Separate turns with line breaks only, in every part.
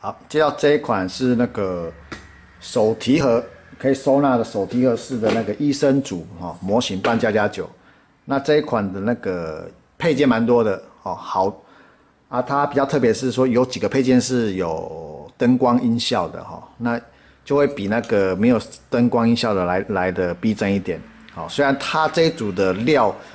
好，介绍这一款是那个手提盒可以收纳的手提盒式的那个医生组模型半++9。那这一款的那个配件蛮多的好啊，它比较特别是说有几个配件是有灯光音效的那就会比那个没有灯光音效的来的逼真一点。好，虽然它这一组的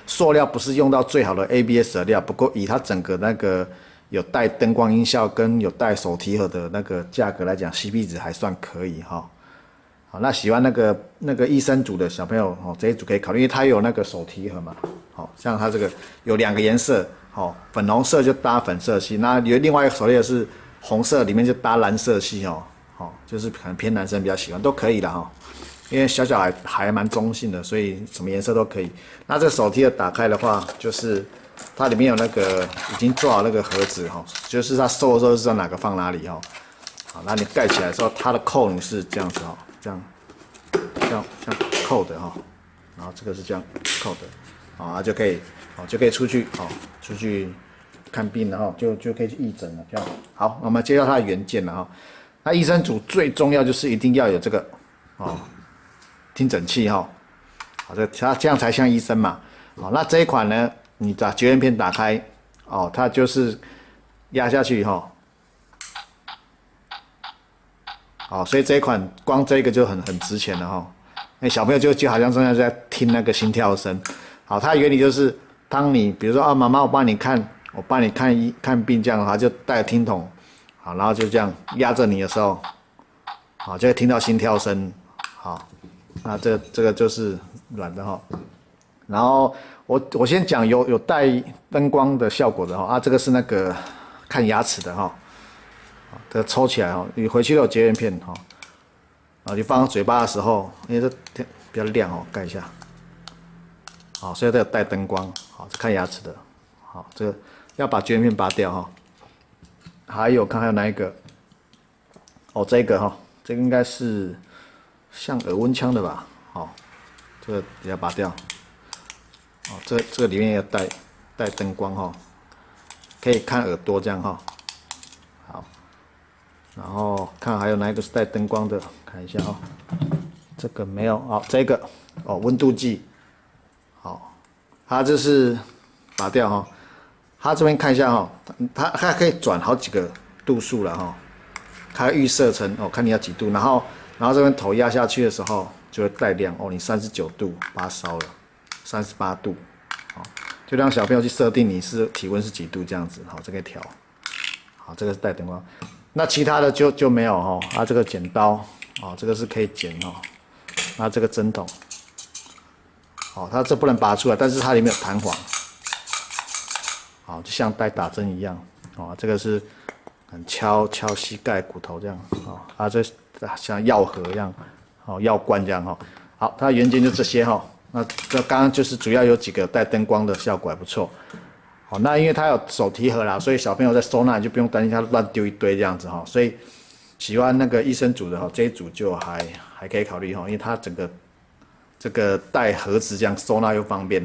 塑料不是用到最好的 ABS 的料，不过以它整个那个有带灯光音效跟有带手提盒的那个价格来讲 ，CP 值还算可以好，那喜欢那个医生组的小朋友这一组可以考虑，因为它有那个手提盒嘛。像它这个有2个颜色，粉红色就搭粉色系，那有另外一个手提盒是红色，里面就搭蓝色系就是可能偏男生比较喜欢，都可以的因为小孩还蛮中性的，所以什么颜色都可以。那这个手提盒打开的话，就是它里面有那个已经做好那个盒子就是它收的时候知道哪个放哪里好，那你盖起来的时候，它的扣你是这样子这样扣的然后这个是这样扣的就可以出去看病了就可以去义诊了这样。好，我们介绍它的原件了那医生组最重要就是一定要有这个听诊器它这样才像医生嘛。那这一款呢，你把绝缘片打开它就是压下去所以这一款光这个就很值钱了那小朋友就好像真的在听那个心跳声。好，它的原理就是当你比如说妈妈我帮你看病这样的话，就带听筒然后就这样压着你的时候就会听到心跳声那这个就是软的然后我先讲有带灯光的效果的这个是那个看牙齿的这个抽起来你回去都有绝缘片然后你放到嘴巴的时候，因为这比较亮盖一下所以它有带灯光是看牙齿的这个要把绝缘片拔掉还有看还有哪一个这个这个应该是像耳温枪的吧这个也要拔掉这个里面也带灯光可以看耳朵这样好，然后看还有哪一个是带灯光的，看一下这个没有这个温度计它这是拔掉它这边看一下它可以转好几个度数了它预设成看你要几度，然后这边头压下去的时候就会带亮你39度把它烧了，38度就让小朋友去设定你是体温是几度这样子这个调这个是带灯光。那其他的就没有这个剪刀这个是可以剪那这个针筒它这不能拔出来，但是它里面有弹簧就像带打针一样这个是很敲膝盖骨头这样这像药盒一样药罐这样好，它的原件就这些那这刚刚就是主要有几个带灯光的效果还不错那因为它有手提盒啦，所以小朋友在收纳就不用担心它乱丢一堆这样子所以喜欢那个医生组的这一组就还可以考虑因为它整个这个带盒子这样收纳又方便